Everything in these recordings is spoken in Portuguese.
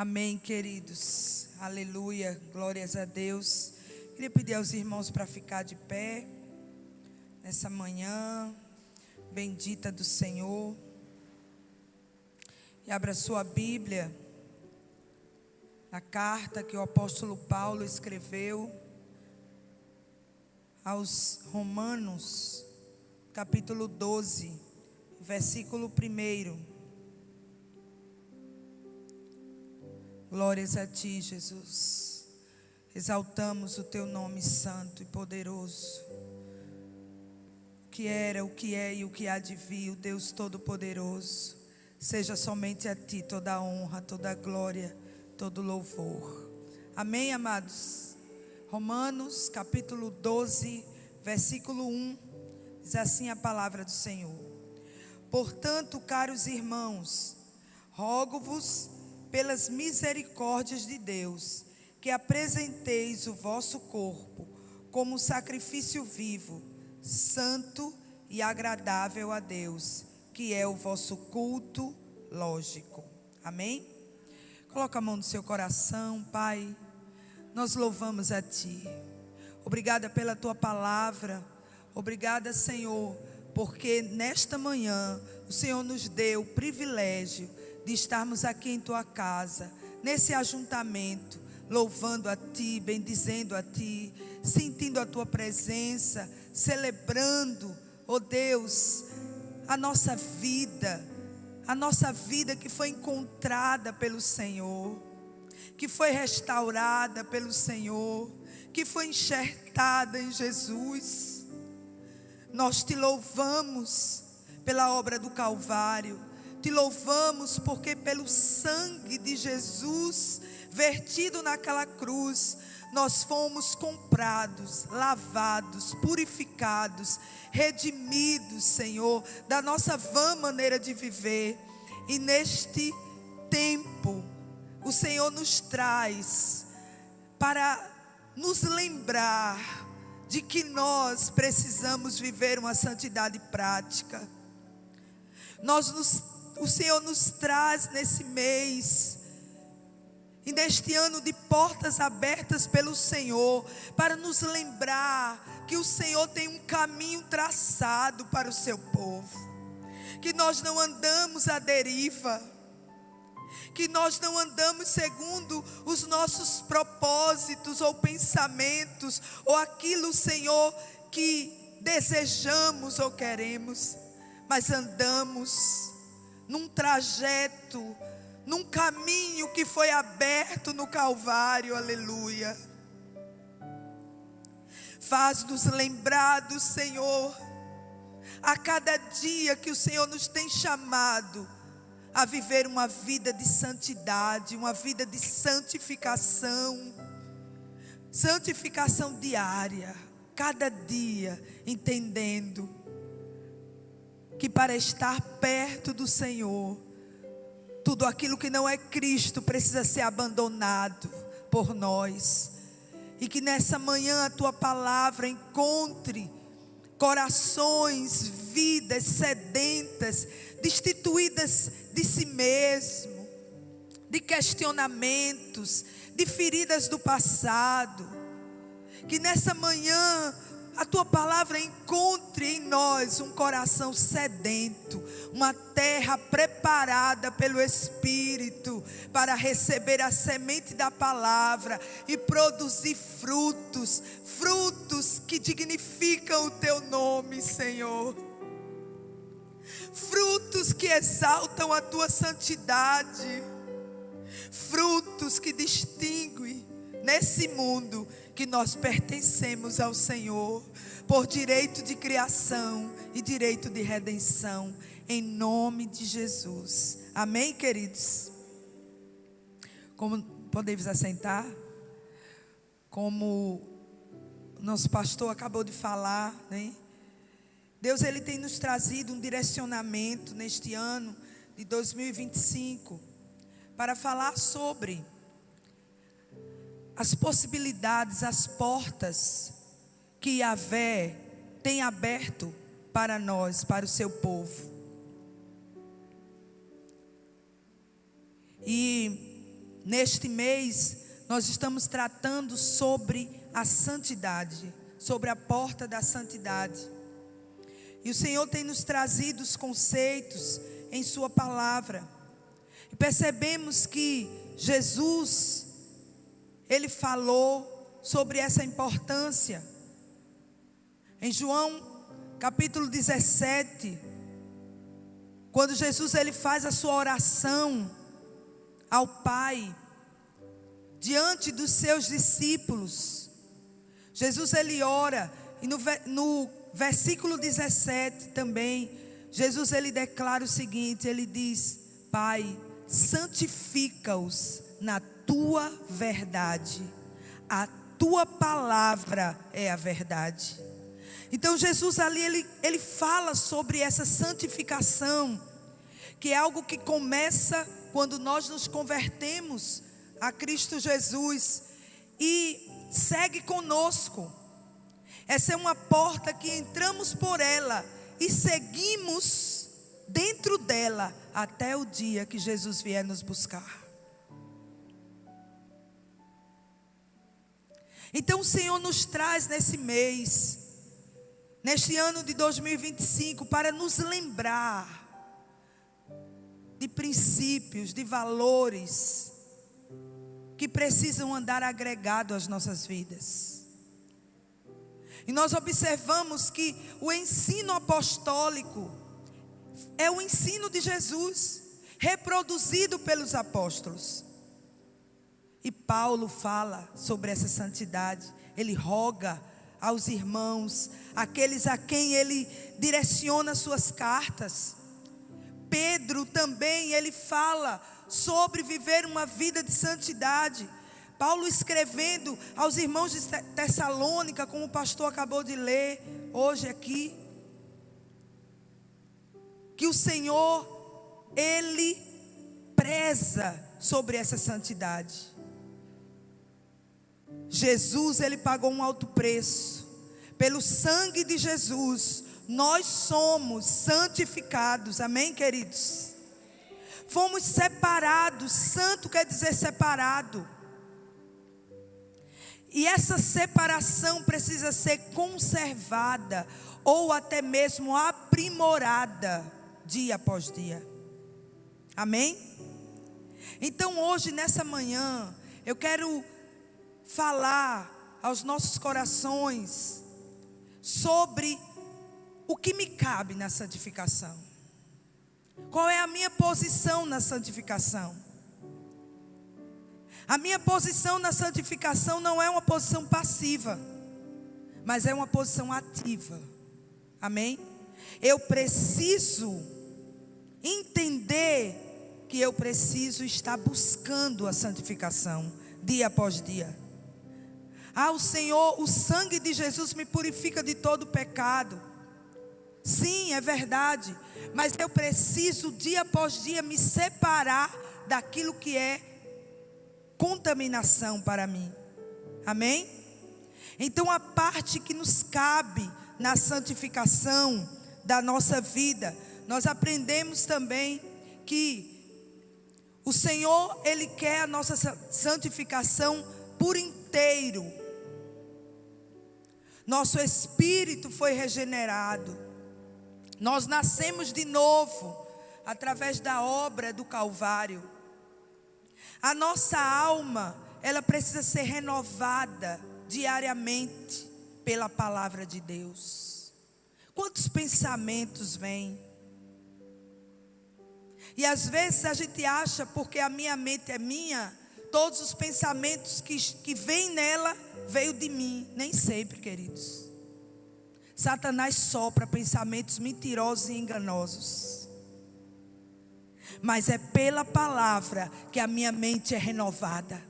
Amém, queridos. Aleluia, glórias a Deus. Queria pedir aos irmãos para ficar de pé nessa manhã bendita do Senhor. E abra sua Bíblia na carta que o apóstolo Paulo escreveu aos Romanos, capítulo 12, versículo 1. Glórias a Ti, Jesus. Exaltamos o Teu nome santo e poderoso. O que era, o que é e o que há de vir, o Deus Todo-Poderoso. Seja somente a Ti toda a honra, toda a glória, todo louvor. Amém, amados? Romanos, capítulo 12, versículo 1. Diz assim a palavra do Senhor. Portanto, caros irmãos, rogo-vos pelas misericórdias de Deus, que apresenteis o vosso corpo como sacrifício vivo, santo e agradável a Deus, que é o vosso culto lógico. Amém? Coloca a mão no seu coração. Pai, nós louvamos a Ti. Obrigada pela Tua palavra. Obrigada, Senhor, porque nesta manhã o Senhor nos deu o privilégio de estarmos aqui em Tua casa, nesse ajuntamento, louvando a Ti, bendizendo a Ti, sentindo a Tua presença, celebrando, ó Deus, a nossa vida que foi encontrada pelo Senhor, que foi restaurada pelo Senhor, que foi enxertada em Jesus. Nós Te louvamos pela obra do Calvário. Te louvamos porque pelo sangue de Jesus vertido naquela cruz, nós fomos comprados, lavados, purificados, redimidos, Senhor, da nossa vã maneira de viver. E neste tempo, o Senhor nos traz para nos lembrar de que nós precisamos viver uma santidade prática. O Senhor nos traz nesse mês e neste ano de portas abertas pelo Senhor, para nos lembrar que o Senhor tem um caminho traçado para o seu povo, que nós não andamos à deriva, que nós não andamos segundo os nossos propósitos ou pensamentos, ou aquilo, Senhor, que desejamos ou queremos, mas andamos num trajeto, num caminho que foi aberto no Calvário, aleluia. Faz-nos lembrar do Senhor, a cada dia que o Senhor nos tem chamado a viver uma vida de santidade, uma vida de santificação, santificação diária, cada dia, entendendo que para estar perto do Senhor, tudo aquilo que não é Cristo precisa ser abandonado por nós. E que nessa manhã a Tua palavra encontre corações, vidas sedentas, destituídas de si mesmo, de questionamentos, de feridas do passado. Que nessa manhã a Tua palavra encontre em nós um coração sedento, uma terra preparada pelo Espírito para receber a semente da palavra e produzir frutos, frutos que dignificam o Teu nome, Senhor. Frutos que exaltam a Tua santidade, frutos que distinguem nesse mundo que nós pertencemos ao Senhor, por direito de criação e direito de redenção, em nome de Jesus. Amém, queridos? Como podemos assentar? Como nosso pastor acabou de falar, né? Deus, Ele tem nos trazido um direcionamento neste ano de 2025, para falar sobre as possibilidades, as portas que Yahvé tem aberto para nós, para o seu povo. E Neste mês, nós estamos tratando sobre a santidade, sobre a porta da santidade. E o Senhor tem nos trazido os conceitos em sua palavra. E percebemos que Jesus, Ele falou sobre essa importância. Em João capítulo 17, quando Jesus ele faz a sua oração ao Pai, diante dos seus discípulos, Jesus ele ora, e no versículo 17 também, Jesus ele declara o seguinte, ele diz: Pai, santifica-os na tua verdade, a tua palavra é a verdade. Então Jesus ali, ele fala sobre essa santificação, que é algo que começa quando nós nos convertemos a Cristo Jesus e segue conosco. Essa é uma porta que entramos por ela e seguimos dentro dela até o dia que Jesus vier nos buscar. Então o Senhor nos traz nesse mês, neste ano de 2025, para nos lembrar de princípios, de valores que precisam andar agregado às nossas vidas. E nós observamos que o ensino apostólico é o ensino de Jesus, reproduzido pelos apóstolos. E Paulo fala sobre essa santidade. Ele roga aos irmãos, aqueles a quem ele direciona suas cartas. Pedro também, ele fala sobre viver uma vida de santidade. Paulo escrevendo aos irmãos de Tessalônica, como o pastor acabou de ler hoje aqui, que o Senhor, Ele preza sobre essa santidade. Jesus, Ele pagou um alto preço. Pelo sangue de Jesus, nós somos santificados, amém, queridos? Fomos separados, santo quer dizer separado. E essa separação precisa ser conservada, ou até mesmo aprimorada, dia após dia. Amém? Então hoje, nessa manhã, eu quero falar aos nossos corações sobre o que me cabe na santificação. Qual é a minha posição na santificação? A minha posição na santificação não é uma posição passiva, mas é uma posição ativa. Amém? Eu preciso entender que eu preciso estar buscando a santificação dia após dia. O Senhor, o sangue de Jesus me purifica de todo pecado. Sim, é verdade, mas eu preciso dia após dia me separar daquilo que é contaminação para mim. Amém? Então a parte que nos cabe na santificação da nossa vida, nós aprendemos também que o Senhor, Ele quer a nossa santificação por inteiro. Nosso espírito foi regenerado. Nós nascemos de novo através da obra do Calvário. A nossa alma, ela precisa ser renovada diariamente pela palavra de Deus. Quantos pensamentos vêm? E às vezes a gente acha, porque a minha mente é minha, todos os pensamentos que vêm nela, veio de mim. Nem sempre, queridos. Satanás sopra pensamentos mentirosos e enganosos. Mas é pela palavra que a minha mente é renovada.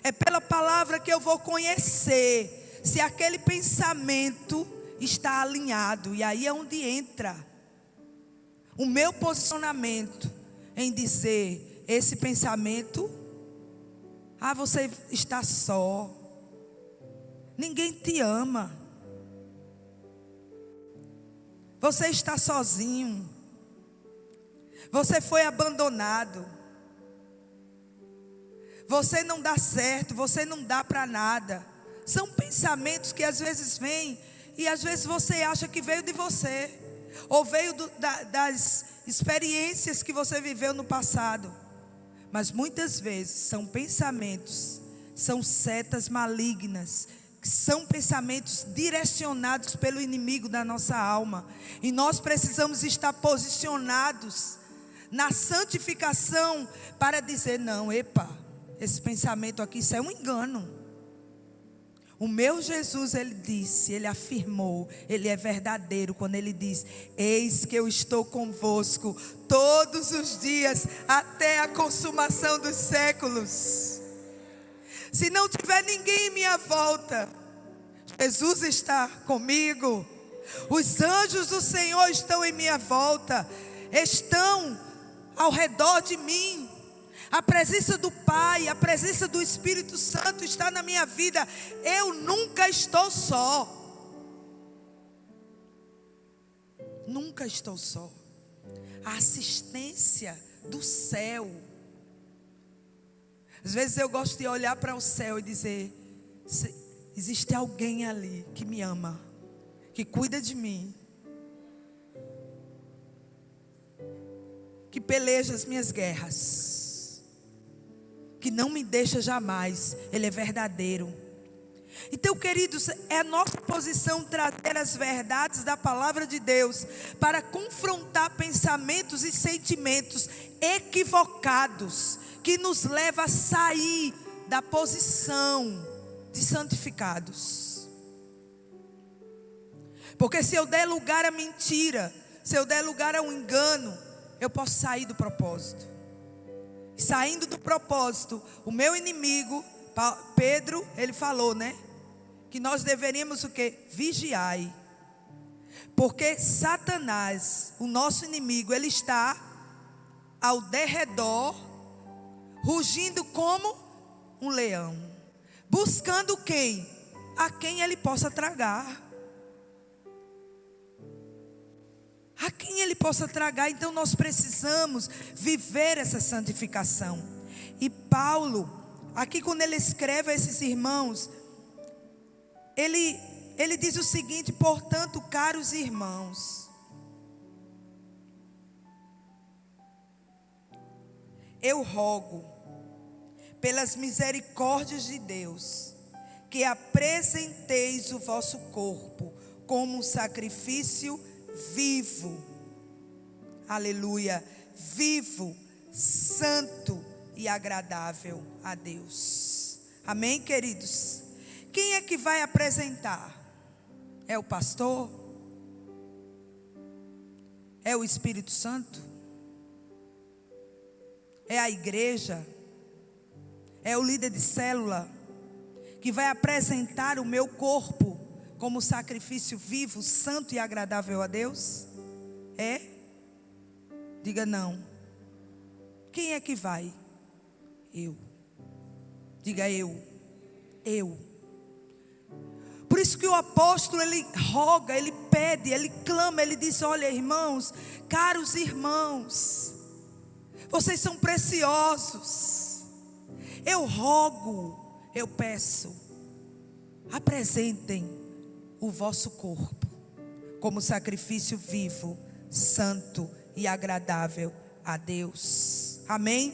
É pela palavra que eu vou conhecer se aquele pensamento está alinhado. E aí é onde entra o meu posicionamento em dizer: esse pensamento, você está só, ninguém te ama, você está sozinho, você foi abandonado, você não dá certo, você não dá para nada. São pensamentos que às vezes vêm e às vezes você acha que veio de você, ou veio das experiências que você viveu no passado. Mas muitas vezes são pensamentos, são setas malignas, são pensamentos direcionados pelo inimigo da nossa alma. E nós precisamos estar posicionados na santificação para dizer: não, epa, esse pensamento aqui, isso é um engano. O meu Jesus, ele disse, ele afirmou, ele é verdadeiro quando ele diz: eis que eu estou convosco todos os dias até a consumação dos séculos. Se não tiver ninguém em minha volta, Jesus está comigo. Os anjos do Senhor estão em minha volta, estão ao redor de mim. A presença do Pai, a presença do Espírito Santo está na minha vida. Eu nunca estou só. Nunca estou só. A assistência do céu. Às vezes eu gosto de olhar para o céu e dizer: existe alguém ali que me ama, que cuida de mim, que peleja as minhas guerras, que não me deixa jamais. Ele é verdadeiro. Então, queridos, é a nossa posição trazer as verdades da palavra de Deus para confrontar pensamentos e sentimentos equivocados que nos leva a sair da posição de santificados. Porque se eu der lugar à mentira, se eu der lugar ao engano, eu posso sair do propósito. Saindo do propósito, o meu inimigo, Pedro, ele falou, né? Que nós deveríamos o quê? Vigiai. Porque Satanás, o nosso inimigo, ele está ao derredor, rugindo como um leão, buscando quem? A quem ele possa tragar. A quem ele possa tragar. Então nós precisamos viver essa santificação. E Paulo, aqui quando ele escreve a esses irmãos, ele diz o seguinte: portanto, caros irmãos, eu rogo, pelas misericórdias de Deus, que apresenteis o vosso corpo como um sacrifício vivo, aleluia, vivo, santo e agradável a Deus. Amém, queridos? Quem é que vai apresentar? É o pastor? É o Espírito Santo? É a igreja? É o líder de célula que vai apresentar o meu corpo como sacrifício vivo, santo e agradável a Deus? É? Diga não. Quem é que vai? Eu. Diga eu. Eu. Por isso que o apóstolo, ele roga, ele pede, ele clama, ele diz: olha, irmãos, caros irmãos, vocês são preciosos. Eu rogo, eu peço, apresentem o vosso corpo como sacrifício vivo, santo e agradável a Deus. Amém?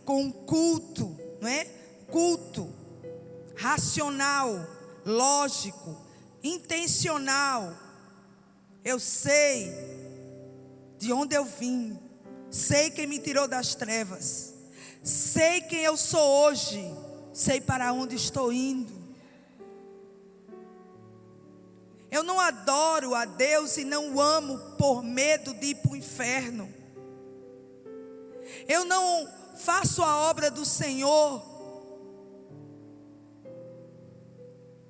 Com um culto, não é? Culto racional, lógico, intencional. Eu sei de onde eu vim, sei quem me tirou das trevas, sei quem eu sou hoje, sei para onde estou indo. Eu não adoro a Deus e não o amo por medo de ir para o inferno. Eu não faço a obra do Senhor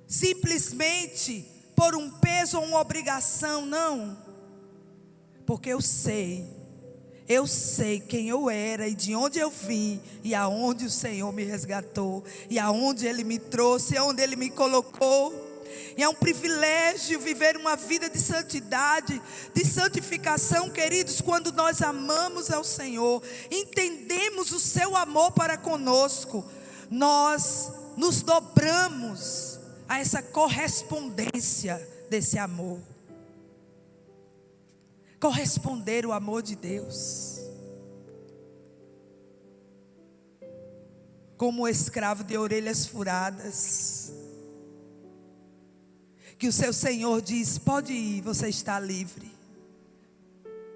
simplesmente por um peso ou uma obrigação, não. Porque eu sei quem eu era e de onde eu vim, e aonde o Senhor me resgatou, e aonde Ele me trouxe, e aonde Ele me colocou. E é um privilégio viver uma vida de santidade, de santificação, queridos, quando nós amamos ao Senhor, entendemos o seu amor para conosco. nós nos dobramos a essa correspondência desse amor. Corresponder o amor de Deus. Como o escravo de orelhas furadas, que o seu Senhor diz: pode ir, você está livre.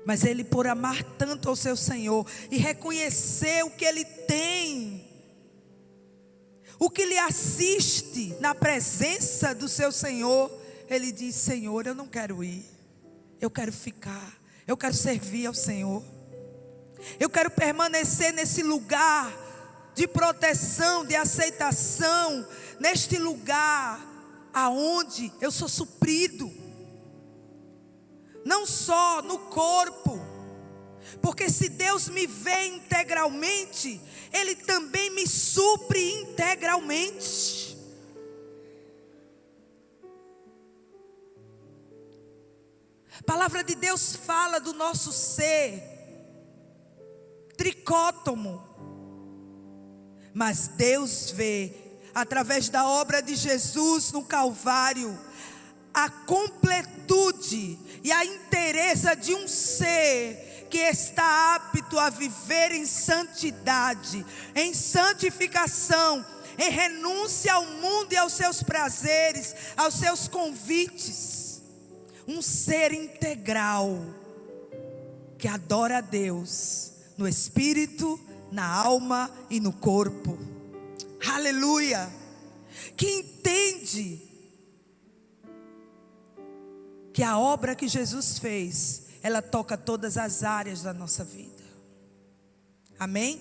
Mas ele, por amar tanto ao seu Senhor e reconhecer o que ele tem, o que lhe assiste na presença do seu Senhor, ele diz: Senhor, eu não quero ir, eu quero ficar, eu quero servir ao Senhor, eu quero permanecer nesse lugar de proteção, de aceitação, neste lugar aonde eu sou suprido, não só no corpo, porque se Deus me vê integralmente, Ele também me supre integralmente. A palavra de Deus fala do nosso ser tricótomo, mas Deus vê, através da obra de Jesus no Calvário, a completude e a inteireza de um ser que está apto a viver em santidade, em santificação, em renúncia ao mundo e aos seus prazeres, aos seus convites. Um ser integral que adora a Deus no espírito, na alma e no corpo. Aleluia! Que entende que a obra que Jesus fez, ela toca todas as áreas da nossa vida. Amém?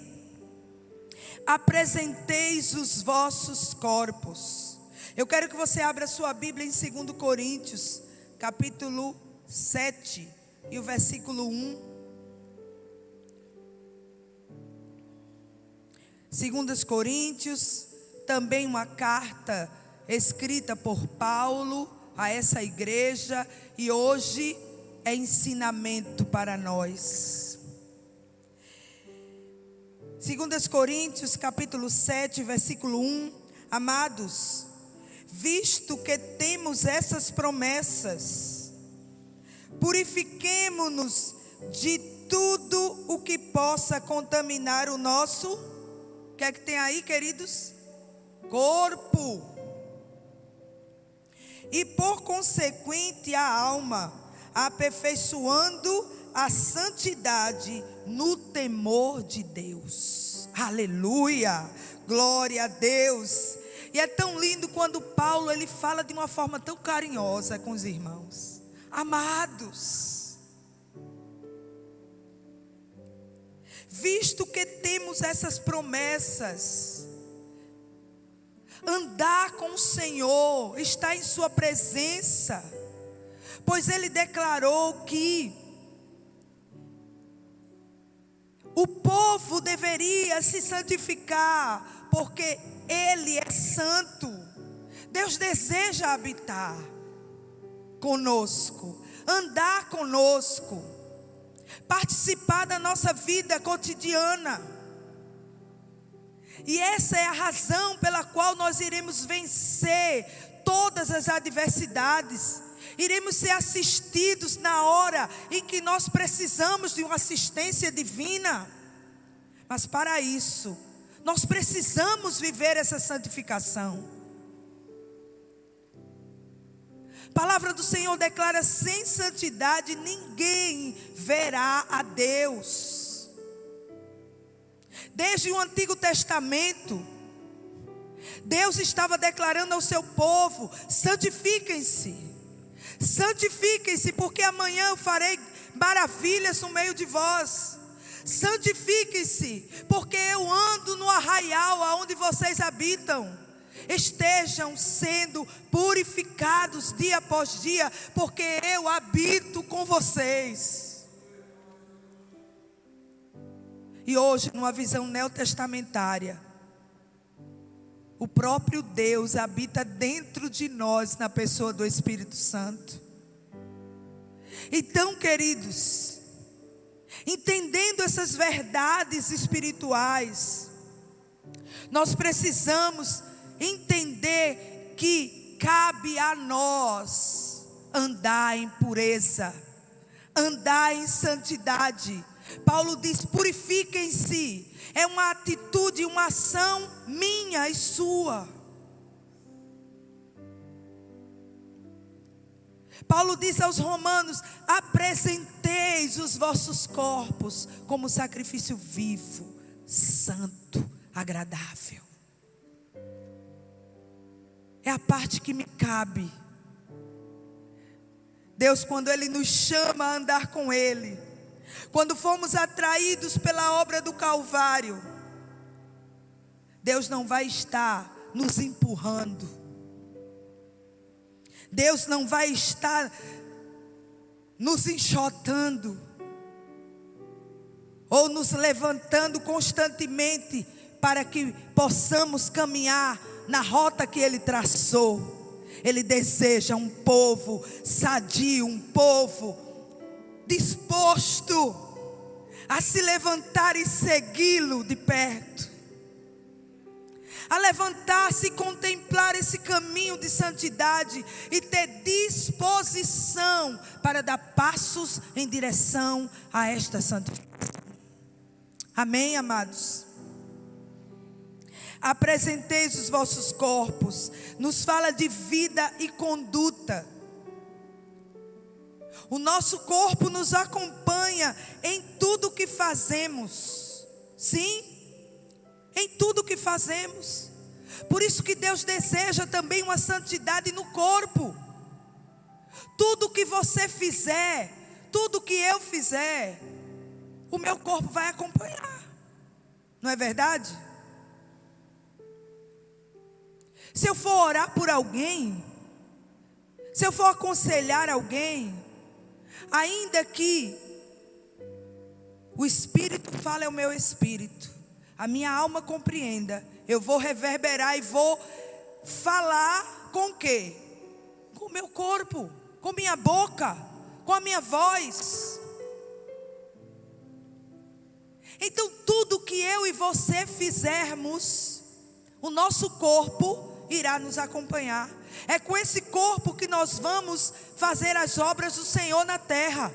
Apresenteis os vossos corpos. Eu quero que você abra sua Bíblia em 2 Coríntios, capítulo 7 e o versículo 1. 2 Coríntios, também uma carta escrita por Paulo a essa igreja, e hoje é ensinamento para nós. 2 Coríntios capítulo 7, versículo 1. Amados, visto que temos essas promessas, purifiquemo-nos de tudo o que possa contaminar o nosso, o que é que tem aí, queridos? Corpo. E por consequente a alma, aperfeiçoando a santidade no temor de Deus. Aleluia, glória a Deus. E é tão lindo quando Paulo ele fala de uma forma tão carinhosa com os irmãos. Amados, visto que temos essas promessas, andar com o Senhor, estar em sua presença, pois Ele declarou que o povo deveria se santificar, porque Ele é santo. Deus deseja habitar conosco, andar conosco, participar da nossa vida cotidiana. E essa é a razão pela qual nós iremos vencer todas as adversidades. Iremos ser assistidos na hora em que nós precisamos de uma assistência divina. Mas para isso, nós precisamos viver essa santificação. A palavra do Senhor declara: sem santidade ninguém verá a Deus. Desde o Antigo Testamento, Deus estava declarando ao seu povo: santifiquem-se, santifiquem-se, porque amanhã eu farei maravilhas no meio de vós. Santifiquem-se, porque eu ando no arraial aonde vocês habitam. Estejam sendo purificados dia após dia, porque eu habito com vocês. E hoje, numa visão neotestamentária, o próprio Deus habita dentro de nós, na pessoa do Espírito Santo. Então, queridos, entendendo essas verdades espirituais, Nós precisamos entender que cabe a nós andar em pureza, andar em santidade. Paulo diz: purifiquem-se. É uma atitude, uma ação minha e sua. Paulo diz aos romanos: apresenteis os vossos corpos como sacrifício vivo, santo, agradável. É a parte que me cabe. Deus, quando Ele nos chama a andar com Ele, quando fomos atraídos pela obra do Calvário, Deus não vai estar nos empurrando. Deus não vai estar nos enxotando ou nos levantando constantemente para que possamos caminhar na rota que Ele traçou. Ele deseja um povo sadio, um povo disposto a se levantar e segui-lo de perto, a levantar-se e contemplar esse caminho de santidade e ter disposição para dar passos em direção a esta santificação. Amém, amados? Apresenteis os vossos corpos, nos fala de vida e conduta. O nosso corpo nos acompanha em tudo que fazemos. Sim, em tudo que fazemos. Por isso que Deus deseja também uma santidade no corpo. Tudo que você fizer, tudo que eu fizer, o meu corpo vai acompanhar. Não é verdade? Se eu for orar por alguém, se eu for aconselhar alguém, ainda que o Espírito fale ao meu espírito, a minha alma compreenda, eu vou reverberar e vou falar com o quê? Com o meu corpo, com minha boca, com a minha voz. Então tudo que eu e você fizermos, o nosso corpo irá nos acompanhar. É com esse corpo que nós vamos fazer as obras do Senhor na terra.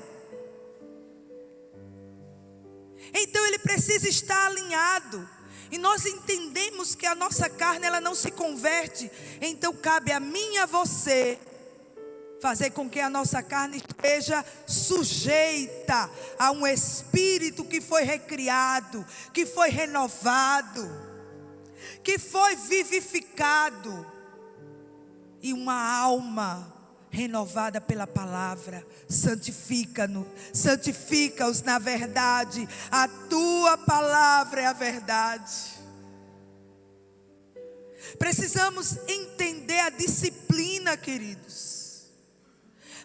Então ele precisa estar alinhado. E nós entendemos que a nossa carne, ela não se converte. Então cabe a mim e a você fazer com que a nossa carne esteja sujeita a um espírito que foi recriado, que foi renovado, que foi vivificado, e uma alma renovada pela palavra. Santifica-nos, santifica-os na verdade, a tua palavra é a verdade. Precisamos entender a disciplina, queridos.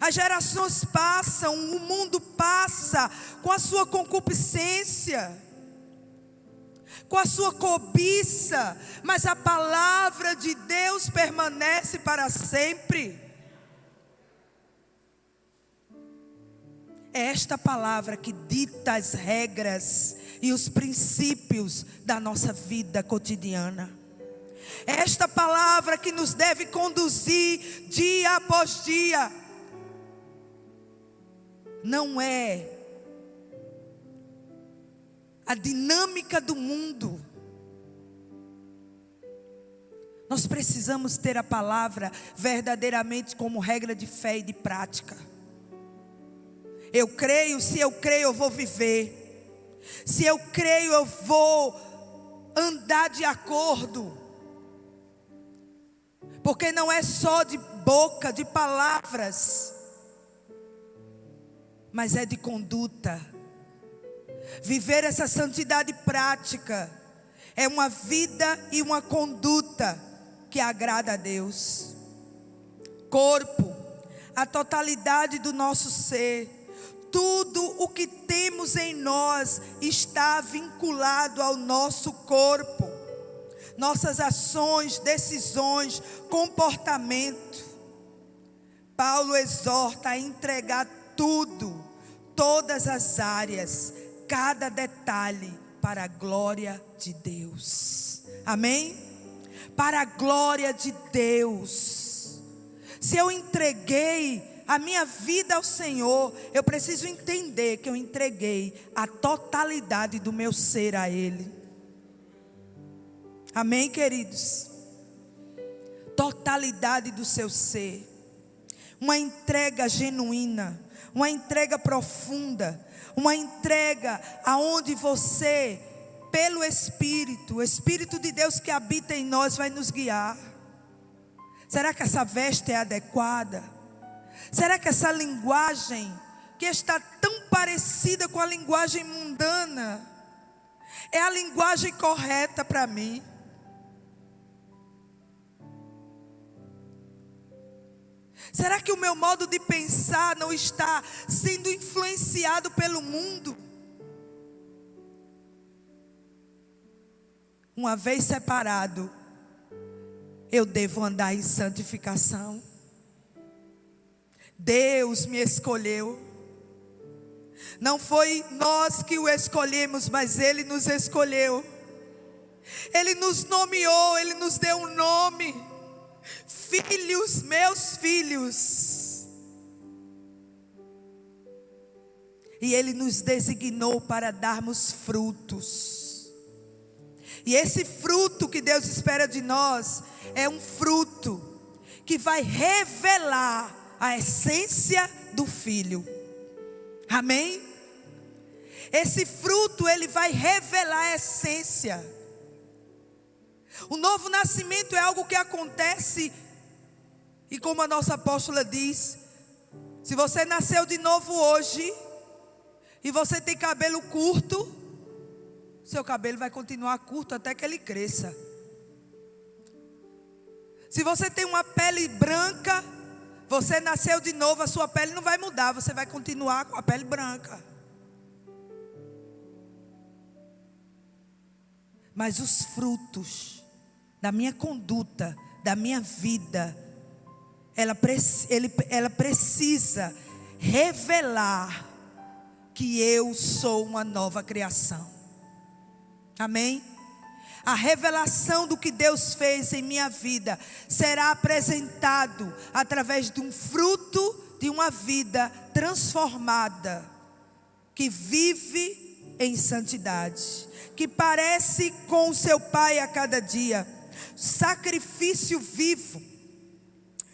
As gerações passam, o mundo passa com a sua concupiscência, com a sua cobiça, mas a palavra de Deus permanece para sempre. É esta palavra que dita as regras e os princípios da nossa vida cotidiana. É esta palavra que nos deve conduzir dia após dia. Não é a dinâmica do mundo. Nós precisamos ter a palavra verdadeiramente como regra de fé e de prática. Eu creio, se eu creio eu vou viver. Se eu creio eu vou andar de acordo. Porque não é só de boca, de palavras, mas é de conduta. Viver essa santidade prática é uma vida e uma conduta que agrada a Deus. Corpo, a totalidade do nosso ser, tudo o que temos em nós está vinculado ao nosso corpo. Nossas ações, decisões, comportamento. Paulo exorta a entregar tudo, todas as áreas, cada detalhe para a glória de Deus. Amém? Para a glória de Deus. Se eu entreguei a minha vida ao Senhor, eu preciso entender que eu entreguei a totalidade do meu ser a Ele. Amém, queridos? Totalidade do seu ser. Uma entrega genuína, uma entrega profunda, uma entrega aonde você, pelo Espírito, o Espírito de Deus que habita em nós vai nos guiar. Será que essa veste é adequada? Será que essa linguagem que está tão parecida com a linguagem mundana é a linguagem correta para mim? Será que o meu modo de pensar não está sendo influenciado pelo mundo? Uma vez separado, eu devo andar em santificação. Deus me escolheu. Não foi nós que o escolhemos, mas Ele nos escolheu. Ele nos nomeou, Ele nos deu um nome. Filhos, meus filhos. E Ele nos designou para darmos frutos. E esse fruto que Deus espera de nós é um fruto que vai revelar a essência do Filho. Amém? Esse fruto, ele vai revelar a essência. O novo nascimento é algo que acontece, e como a nossa apóstola diz, se você nasceu de novo hoje, e você tem cabelo curto, seu cabelo vai continuar curto até que ele cresça. Se você tem uma pele branca, você nasceu de novo, a sua pele não vai mudar, você vai continuar com a pele branca. Mas os frutos da minha conduta, da minha vida, ela precisa revelar que eu sou uma nova criação. Amém? A revelação do que Deus fez em minha vida será apresentado através de um fruto de uma vida transformada, que vive em santidade, que parece com o seu Pai a cada dia. Sacrifício vivo.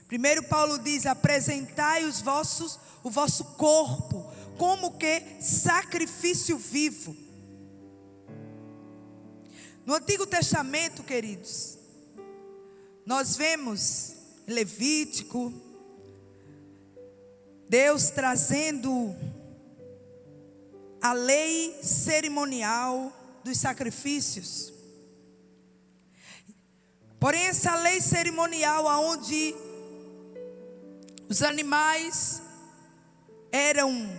Primeiro Paulo diz: apresentai o vosso corpo como que sacrifício vivo. No Antigo Testamento, queridos, nós vemos Levítico, Deus trazendo a lei cerimonial dos sacrifícios. Porém, essa lei cerimonial, onde os animais eram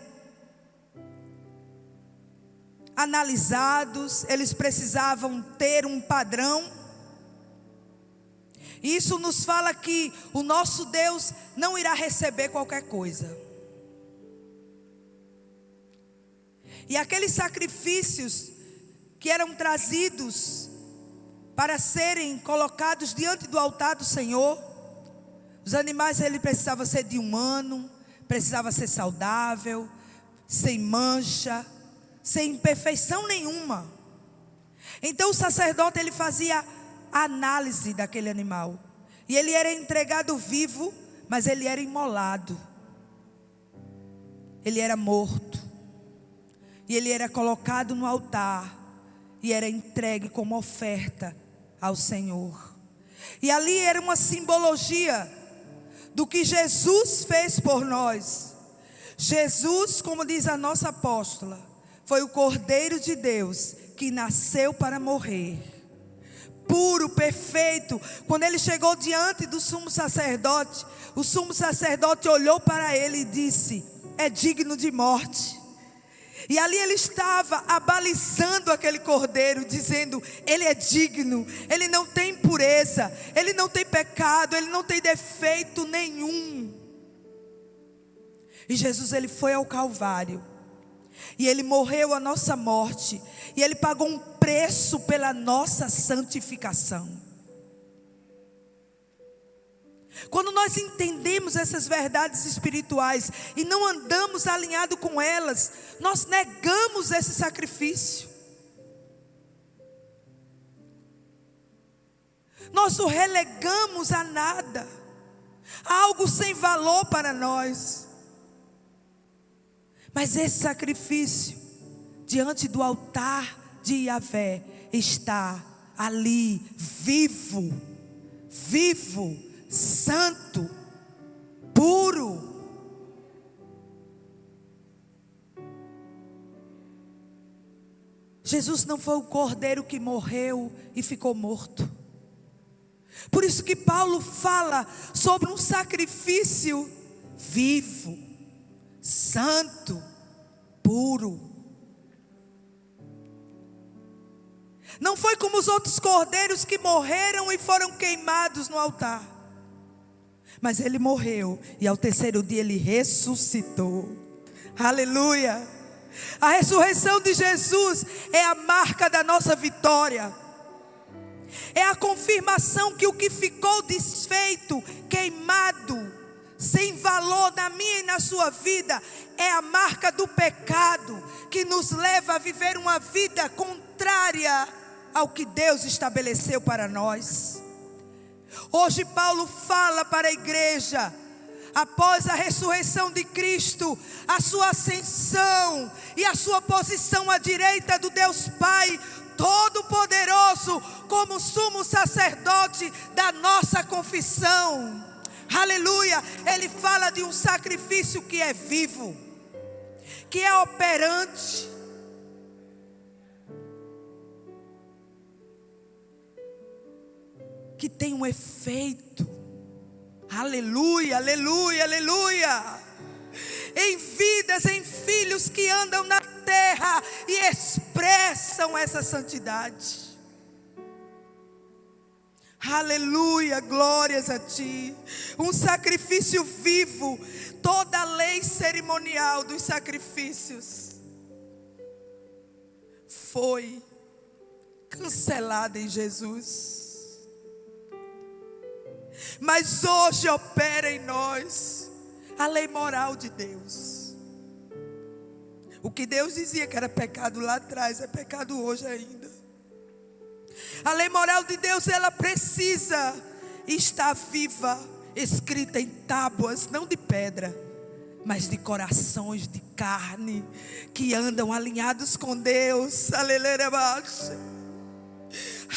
analisados, eles precisavam ter um padrão. Isso nos fala que o nosso Deus não irá receber qualquer coisa. E aqueles sacrifícios que eram trazidos para serem colocados diante do altar do Senhor, os animais, ele precisava ser de um ano, precisava ser saudável, sem mancha, sem imperfeição nenhuma. Então o sacerdote, ele fazia a análise daquele animal, e ele era entregado vivo, mas ele era imolado, ele era morto, e ele era colocado no altar, e era entregue como oferta ao Senhor. E ali era uma simbologia do que Jesus fez por nós. Jesus, como diz a nossa apóstola, foi o Cordeiro de Deus que nasceu para morrer, puro, perfeito. Quando ele chegou diante do sumo sacerdote, o sumo sacerdote olhou para ele e disse: é digno de morte. E ali ele estava abalizando aquele cordeiro, dizendo: ele é digno, ele não tem impureza, ele não tem pecado, ele não tem defeito nenhum. E Jesus, ele foi ao Calvário, e ele morreu a nossa morte, e ele pagou um preço pela nossa santificação. Quando nós entendemos essas verdades espirituais e não andamos alinhado com elas, nós negamos esse sacrifício. Nós o relegamos a nada, a algo sem valor para nós. Mas esse sacrifício, diante do altar de Yahvé, está ali, vivo, santo, puro. Jesus não foi o cordeiro que morreu e ficou morto. Por isso que Paulo fala sobre um sacrifício vivo, santo, puro. Não foi como os outros cordeiros que morreram e foram queimados no altar. Mas ele morreu e ao terceiro dia ele ressuscitou. Aleluia! A ressurreição de Jesus é a marca da nossa vitória. É a confirmação que o que ficou desfeito, queimado, sem valor na minha e na sua vida, é a marca do pecado que nos leva a viver uma vida contrária ao que Deus estabeleceu para nós. Hoje Paulo fala para a igreja, após a ressurreição de Cristo, a sua ascensão e a sua posição à direita do Deus Pai Todo-Poderoso, como sumo sacerdote da nossa confissão. Aleluia! Ele fala de um sacrifício que é vivo, que é operante, que tem um efeito. Aleluia, aleluia, aleluia. Em vidas, em filhos que andam na terra e expressam essa santidade. Aleluia, glórias a ti. Um sacrifício vivo. Toda a lei cerimonial dos sacrifícios foi cancelada em Jesus. Mas hoje opera em nós a lei moral de Deus. O que Deus dizia que era pecado lá atrás, é pecado hoje ainda. A lei moral de Deus, ela precisa estar viva, escrita em tábuas, não de pedra, mas de corações de carne, que andam alinhados com Deus. Aleluia,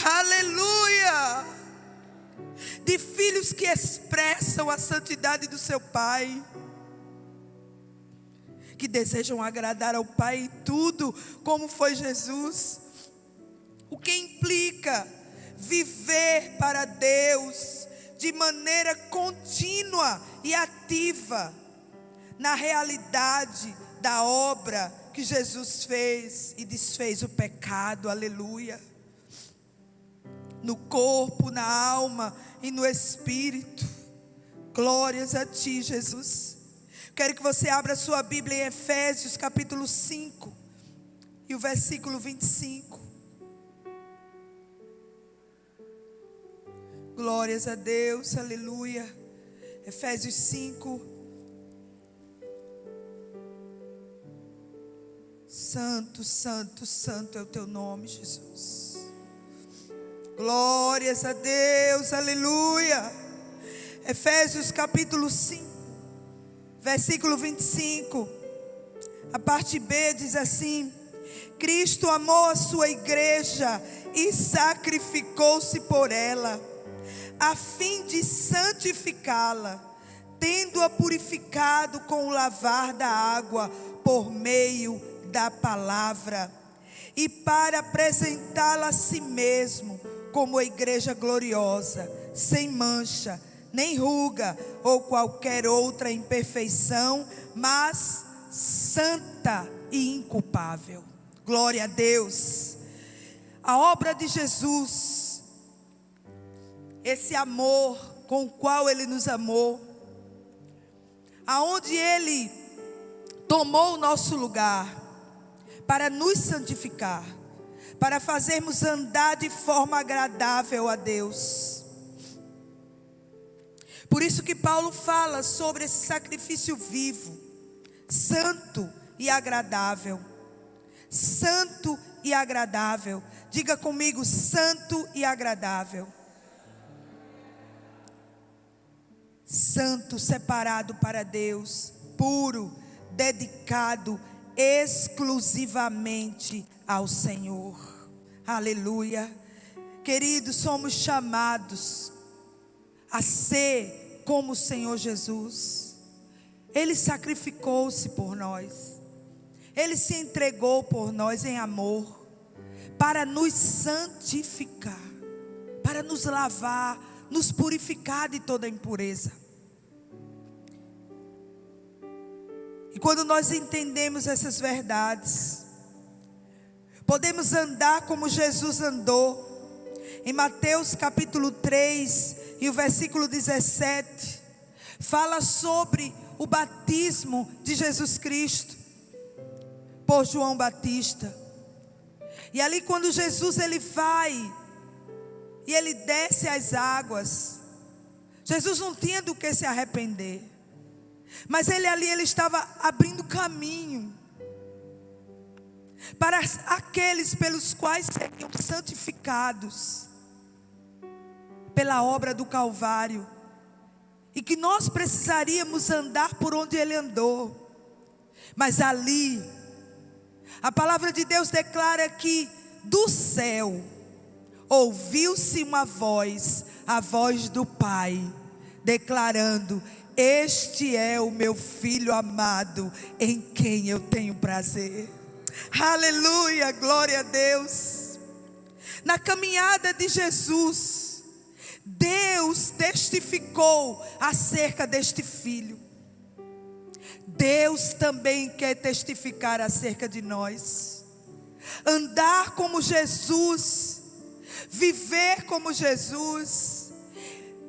aleluia. De filhos que expressam a santidade do seu Pai, que desejam agradar ao Pai em tudo, como foi Jesus. O que implica viver para Deus de maneira contínua e ativa, na realidade da obra que Jesus fez e desfez o pecado. Aleluia. No corpo, na alma e no espírito. Glórias a ti, Jesus. Quero que você abra sua Bíblia em Efésios capítulo 5 e o versículo 25. Glórias a Deus, aleluia. Efésios 5. Santo, santo, santo é o teu nome, Jesus. Glórias a Deus, aleluia. Efésios capítulo 5, versículo 25. A parte B diz assim: Cristo amou a sua igreja e sacrificou-se por ela, a fim de santificá-la, tendo-a purificado com o lavar da água por meio da palavra, e para apresentá-la a si mesmo como a igreja gloriosa, sem mancha, nem ruga ou qualquer outra imperfeição, mas santa e inculpável. Glória a Deus. A obra de Jesus, esse amor com o qual Ele nos amou, aonde Ele tomou o nosso lugar para nos santificar, para fazermos andar de forma agradável a Deus. Por isso que Paulo fala sobre esse sacrifício vivo, santo e agradável. Santo e agradável. Diga comigo, santo e agradável. Santo, separado para Deus, puro, dedicado exclusivamente ao Senhor. Aleluia. Queridos, somos chamados a ser como o Senhor Jesus. Ele sacrificou-se por nós. Ele se entregou por nós em amor, para nos santificar, para nos lavar, nos purificar de toda impureza. E quando nós entendemos essas verdades, podemos andar como Jesus andou. Em Mateus capítulo 3 e o versículo 17, fala sobre o batismo de Jesus Cristo por João Batista. E ali quando Jesus ele vai e ele desce as águas, Jesus não tinha do que se arrepender, mas ele estava abrindo caminho para aqueles pelos quais seriam santificados pela obra do Calvário, e que nós precisaríamos andar por onde ele andou. Mas ali a palavra de Deus declara que do céu ouviu-se uma voz, a voz do Pai, declarando: este é o meu filho amado, em quem eu tenho prazer. Aleluia, glória a Deus. Na caminhada de Jesus, Deus testificou acerca deste filho. Deus também quer testificar acerca de nós. Andar como Jesus, viver como Jesus,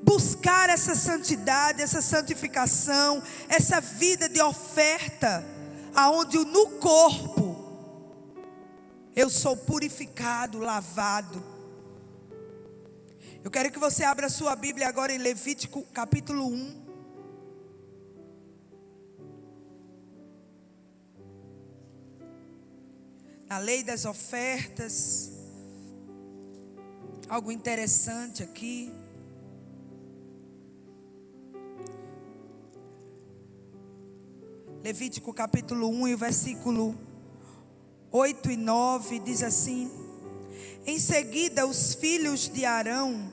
buscar essa santidade, essa santificação, essa vida de oferta, aonde no corpo eu sou purificado, lavado. Eu quero que você abra a sua Bíblia agora em Levítico capítulo 1. A lei das ofertas, algo interessante aqui. Levítico capítulo 1 e o versículo 8 e 9 diz assim: em seguida os filhos de Arão,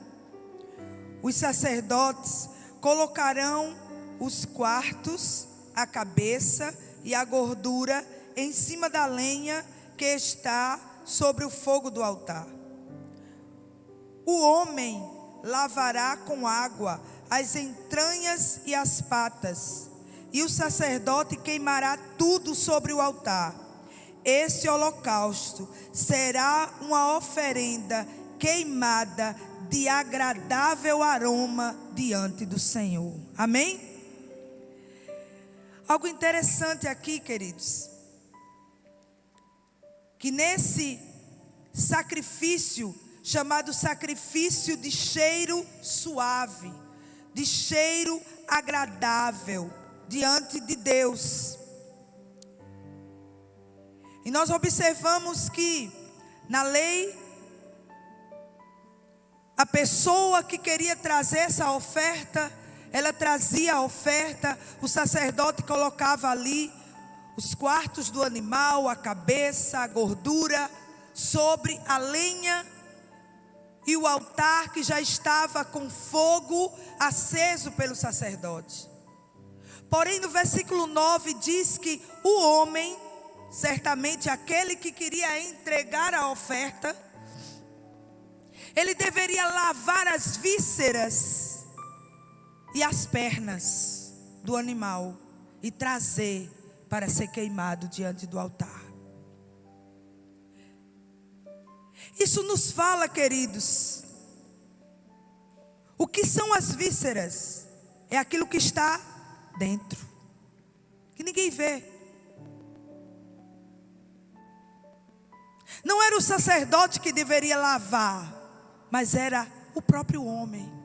os sacerdotes, colocarão os quartos, a cabeça e a gordura em cima da lenha que está sobre o fogo do altar. O homem lavará com água as entranhas e as patas, e o sacerdote queimará tudo sobre o altar. Esse holocausto será uma oferenda queimada de agradável aroma diante do Senhor. Amém? Algo interessante aqui, queridos, que nesse sacrifício, chamado sacrifício de cheiro suave, de cheiro agradável diante de Deus, e nós observamos que na lei, a pessoa que queria trazer essa oferta, ela trazia a oferta, o sacerdote colocava ali os quartos do animal, a cabeça, a gordura, sobre a lenha e o altar que já estava com fogo aceso pelo sacerdote. Porém no versículo 9 diz que o homem, certamente aquele que queria entregar a oferta, ele deveria lavar as vísceras e as pernas do animal e trazer para ser queimado diante do altar. Isso nos fala, queridos, o que são as vísceras? É aquilo que está dentro, que ninguém vê. Não era o sacerdote que deveria lavar, mas era o próprio homem.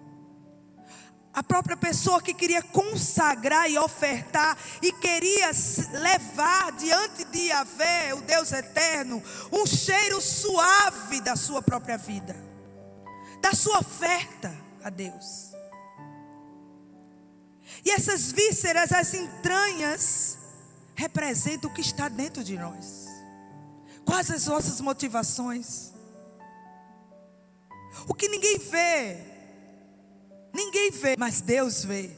A própria pessoa que queria consagrar e ofertar e queria levar diante de Yahvé, o Deus eterno, um cheiro suave da sua própria vida, da sua oferta a Deus. E essas vísceras, as entranhas, representam o que está dentro de nós. Quais as nossas motivações? O que ninguém vê, mas Deus vê.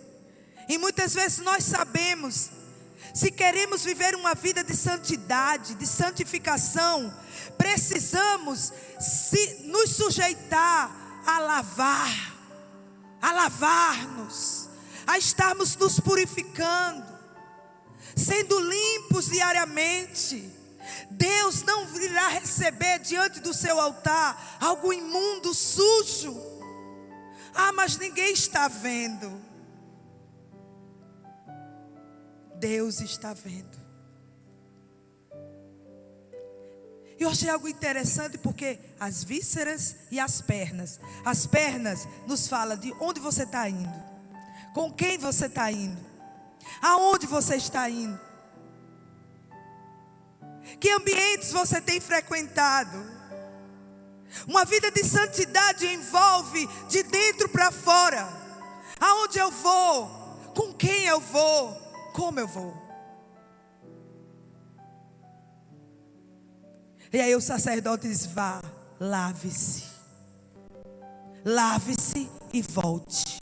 E muitas vezes nós sabemos, se queremos viver uma vida de santidade, de santificação, precisamos nos sujeitar a lavar-nos, a estarmos nos purificando, sendo limpos diariamente. Deus não irá receber diante do seu altar algo imundo, sujo. Mas ninguém está vendo. Deus está vendo. Eu achei algo interessante porque as vísceras e as pernas nos falam de onde você está indo, com quem você está indo, aonde você está indo, que ambientes você tem frequentado. Uma vida de santidade envolve de dentro para fora. Aonde eu vou, com quem eu vou, como eu vou. E aí o sacerdote diz: vá, lave-se e volte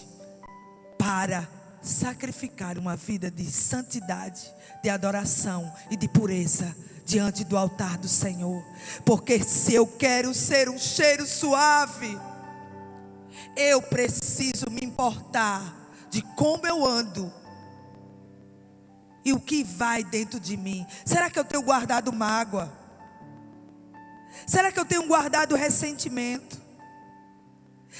para sacrificar uma vida de santidade, de adoração e de pureza diante do altar do Senhor. Porque se eu quero ser um cheiro suave, eu preciso me importar de como eu ando e o que vai dentro de mim. Será que eu tenho guardado mágoa? Será que eu tenho guardado ressentimento?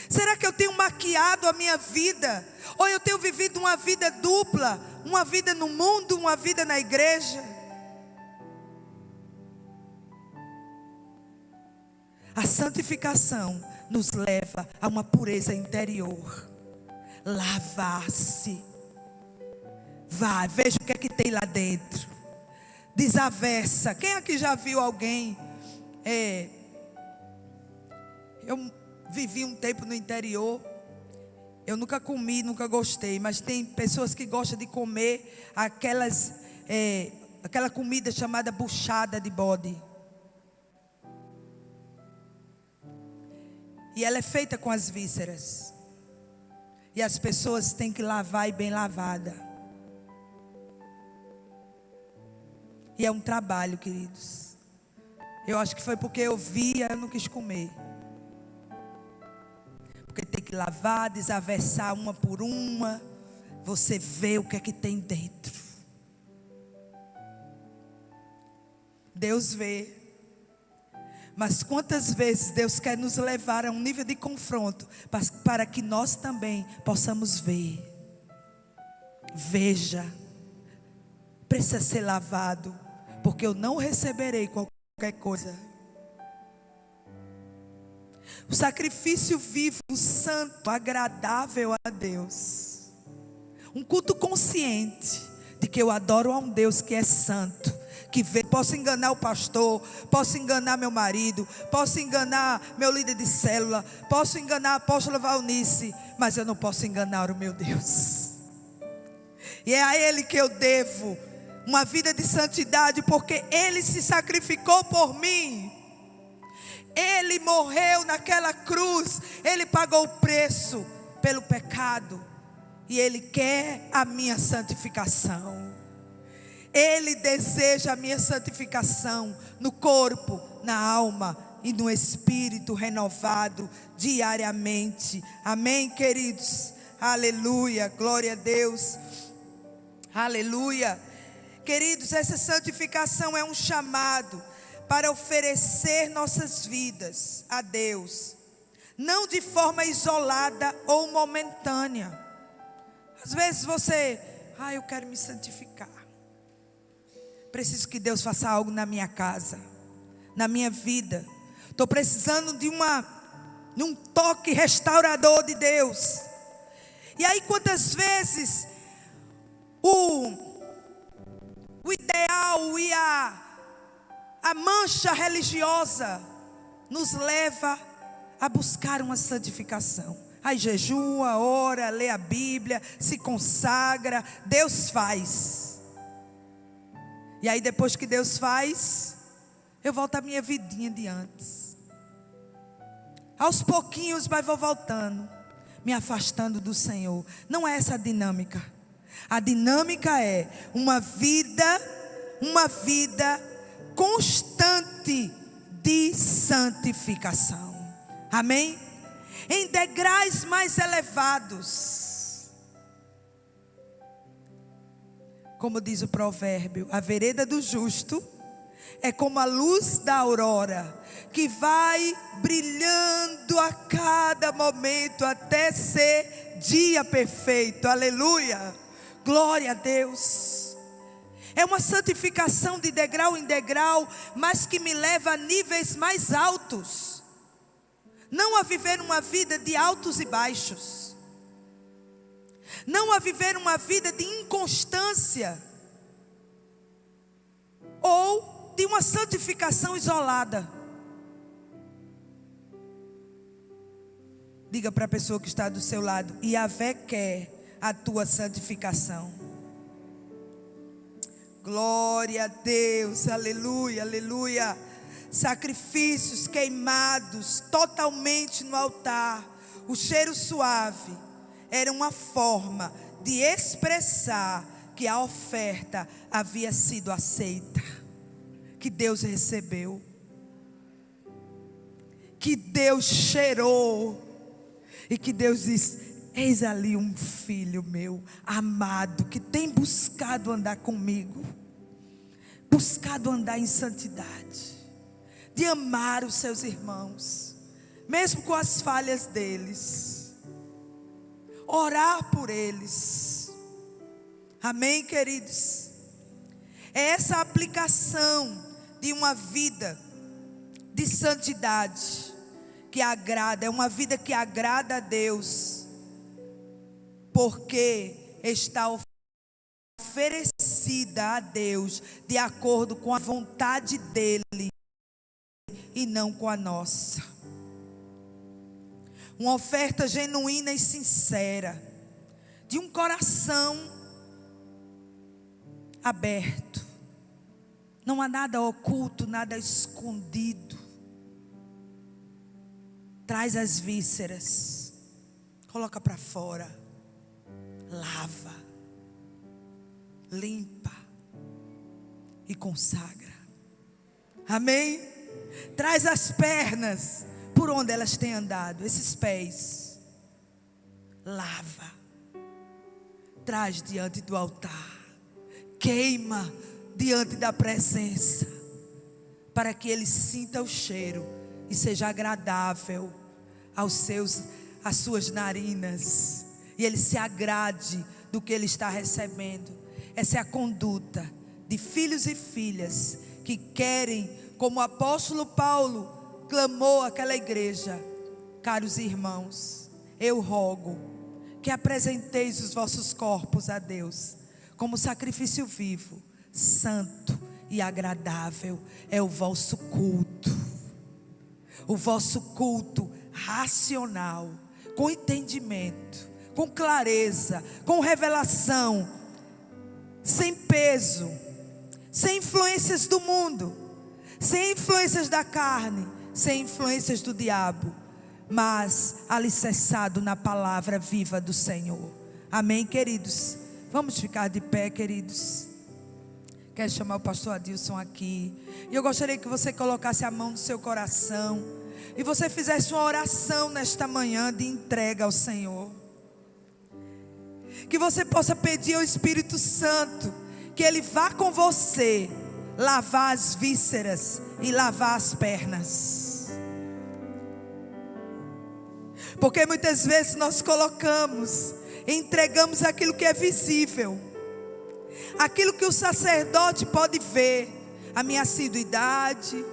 Será que eu tenho maquiado a minha vida? Ou eu tenho vivido uma vida dupla, uma vida no mundo, uma vida na igreja? A santificação nos leva a uma pureza interior. Lavar-se. Vai, veja o que é que tem lá dentro. Desaversa. Quem aqui já viu alguém? Eu vivi um tempo no interior. Eu nunca comi, nunca gostei. Mas tem pessoas que gostam de comer aquela comida chamada buchada de bode. E ela é feita com as vísceras. E as pessoas têm que lavar e bem lavada. E é um trabalho, queridos. Eu acho que foi porque eu via, eu não quis comer. Porque tem que lavar, desaversar uma por uma. Você vê o que é que tem dentro. Deus vê. Mas quantas vezes Deus quer nos levar a um nível de confronto para que nós também possamos ver. Veja, precisa ser lavado, porque eu não receberei qualquer coisa. O sacrifício vivo, santo, agradável a Deus. Um culto consciente de que eu adoro a um Deus que é santo. Que vê, posso enganar o pastor, posso enganar meu marido, posso enganar meu líder de célula, posso enganar a apóstola Valnice, mas eu não posso enganar o meu Deus. E é a Ele que eu devo uma vida de santidade, porque Ele se sacrificou por mim. Ele morreu naquela cruz, Ele pagou o preço pelo pecado, e Ele quer a minha santificação. Ele deseja a minha santificação no corpo, na alma e no espírito renovado diariamente. Amém, queridos? Aleluia, glória a Deus. Aleluia. Queridos, essa santificação é um chamado para oferecer nossas vidas a Deus, não de forma isolada ou momentânea. Às vezes você, eu quero me santificar. Preciso que Deus faça algo na minha casa, na minha vida. Estou precisando de um toque restaurador de Deus. E aí quantas vezes o ideal e a mancha religiosa nos leva a buscar uma santificação. Aí jejua, ora, lê a Bíblia, se consagra, Deus faz. E aí depois que Deus faz, eu volto à minha vidinha de antes. Aos pouquinhos vou voltando, me afastando do Senhor. Não é essa a dinâmica. A dinâmica é uma vida constante de santificação. Amém? Em degraus mais elevados. Como diz o provérbio, a vereda do justo é como a luz da aurora, que vai brilhando a cada momento até ser dia perfeito. Aleluia, glória a Deus. É uma santificação de degrau em degrau, mas que me leva a níveis mais altos. Não a viver uma vida de altos e baixos. Não a viver uma vida de inconstância. Ou de uma santificação isolada. Diga para a pessoa que está do seu lado: Yahvé quer a tua santificação. Glória a Deus, aleluia, aleluia. Sacrifícios queimados totalmente no altar, o cheiro suave, era uma forma de expressar que a oferta havia sido aceita, que Deus recebeu, que Deus cheirou, e que Deus diz: eis ali um filho meu, amado, que tem buscado andar comigo, buscado andar em santidade, de amar os seus irmãos, mesmo com as falhas deles, orar por eles. Amém, queridos? É essa aplicação de uma vida de santidade que agrada, é uma vida que agrada a Deus, porque está oferecida a Deus de acordo com a vontade dEle e não com a nossa. Uma oferta genuína e sincera, de um coração aberto. Não há nada oculto, nada escondido. Traz as vísceras, coloca para fora, lava, limpa e consagra. Amém? Traz as pernas por onde elas têm andado, esses pés, lava, traz diante do altar, queima diante da presença, para que ele sinta o cheiro e seja agradável às suas narinas, e ele se agrade do que ele está recebendo. Essa é a conduta de filhos e filhas que querem, como o apóstolo Paulo clamou àquela igreja: caros irmãos, eu rogo que apresenteis os vossos corpos a Deus como sacrifício vivo, santo e agradável, é o vosso culto. O vosso culto racional, com entendimento, com clareza, com revelação, sem peso, sem influências do mundo, sem influências da carne, sem influências do diabo, mas alicerçado na palavra viva do Senhor. Amém, queridos? Vamos ficar de pé, queridos. Quero chamar o pastor Adilson aqui. E eu gostaria que você colocasse a mão no seu coração e você fizesse uma oração nesta manhã de entrega ao Senhor. Que você possa pedir ao Espírito Santo que Ele vá com você lavar as vísceras e lavar as pernas. Porque muitas vezes nós colocamos, entregamos aquilo que é visível, aquilo que o sacerdote pode ver, a minha assiduidade,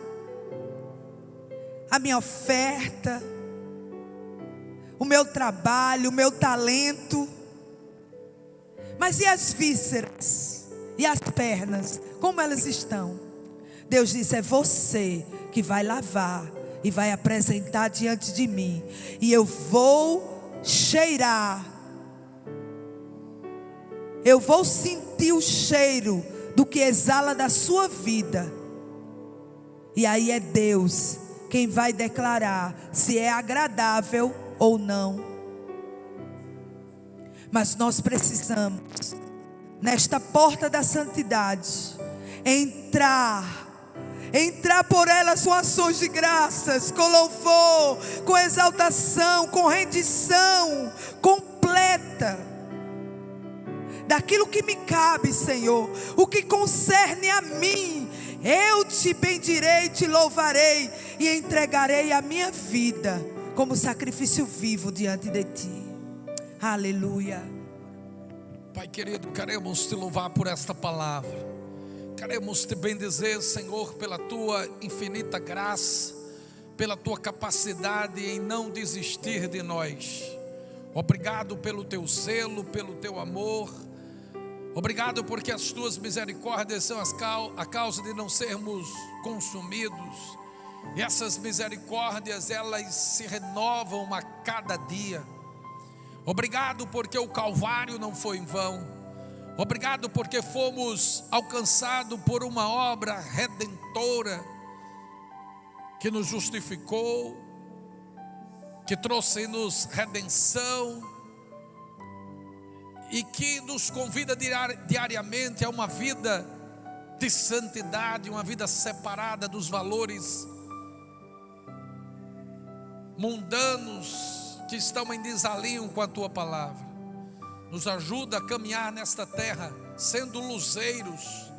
a minha oferta, o meu trabalho, o meu talento. Mas e as vísceras? E as pernas? Como elas estão? Deus disse: é você que vai lavar e vai apresentar diante de mim. E eu vou cheirar. Eu vou sentir o cheiro do que exala da sua vida. E aí é Deus quem vai declarar se é agradável ou não. Mas nós precisamos, nesta porta da santidade, entrar por elas com ações de graças, com louvor, com exaltação, com rendição completa daquilo que me cabe, Senhor, o que concerne a mim. Eu te bendirei, te louvarei e entregarei a minha vida como sacrifício vivo diante de ti. Aleluia. Pai querido, queremos te louvar por esta palavra. Queremos te bendizer, Senhor, pela tua infinita graça, pela tua capacidade em não desistir de nós. Obrigado pelo teu zelo, pelo teu amor. Obrigado porque as tuas misericórdias são a causa de não sermos consumidos. E essas misericórdias, elas se renovam a cada dia. Obrigado porque o Calvário não foi em vão. Obrigado porque fomos alcançados por uma obra redentora que nos justificou, que trouxe-nos redenção e que nos convida diariamente a uma vida de santidade, uma vida separada dos valores mundanos que estão em desalinho com a tua palavra. Nos ajuda a caminhar nesta terra sendo luzeiros.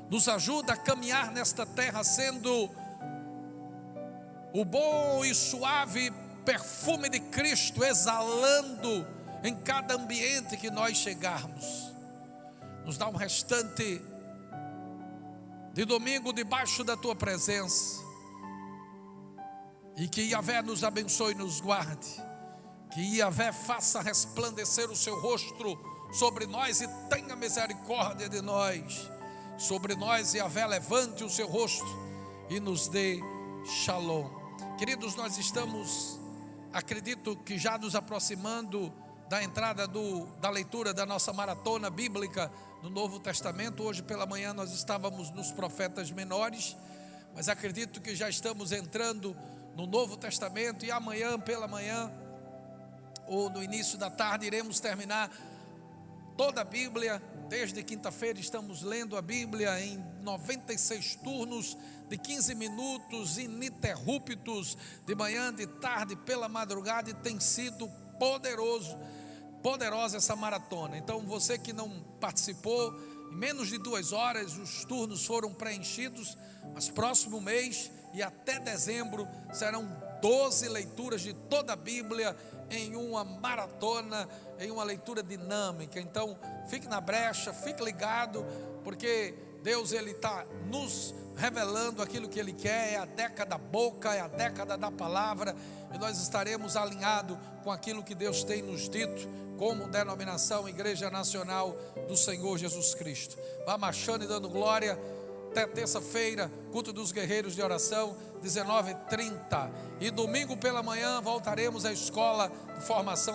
Nos ajuda a caminhar nesta terra sendo o bom e suave perfume de Cristo, exalando em cada ambiente que nós chegarmos. Nos dá um restante de domingo debaixo da tua presença. E que Yahvé nos abençoe e nos guarde. Que Yahvé faça resplandecer o seu rosto sobre nós e tenha misericórdia de nós. Sobre nós, Yahvé, levante o seu rosto e nos dê shalom. Queridos, nós estamos, acredito que já nos aproximando da entrada da leitura da nossa maratona bíblica no Novo Testamento. Hoje pela manhã nós estávamos nos profetas menores, mas acredito que já estamos entrando no Novo Testamento, e amanhã pela manhã ou no início da tarde iremos terminar toda a Bíblia. Desde quinta-feira estamos lendo a Bíblia em 96 turnos de 15 minutos ininterruptos, de manhã, de tarde, pela madrugada, e tem sido poderosa essa maratona. Então você que não participou, em menos de 2 horas os turnos foram preenchidos, mas próximo mês e até dezembro serão 12 leituras de toda a Bíblia em uma maratona, em uma leitura dinâmica. Então fique na brecha, fique ligado, porque Deus ele está nos revelando aquilo que Ele quer. É a década da boca, é a década da palavra, e nós estaremos alinhados com aquilo que Deus tem nos dito como denominação Igreja Nacional do Senhor Jesus Cristo. Vá marchando e dando glória. Até terça-feira, culto dos guerreiros de oração, 19h30. E domingo pela manhã voltaremos à escola de formação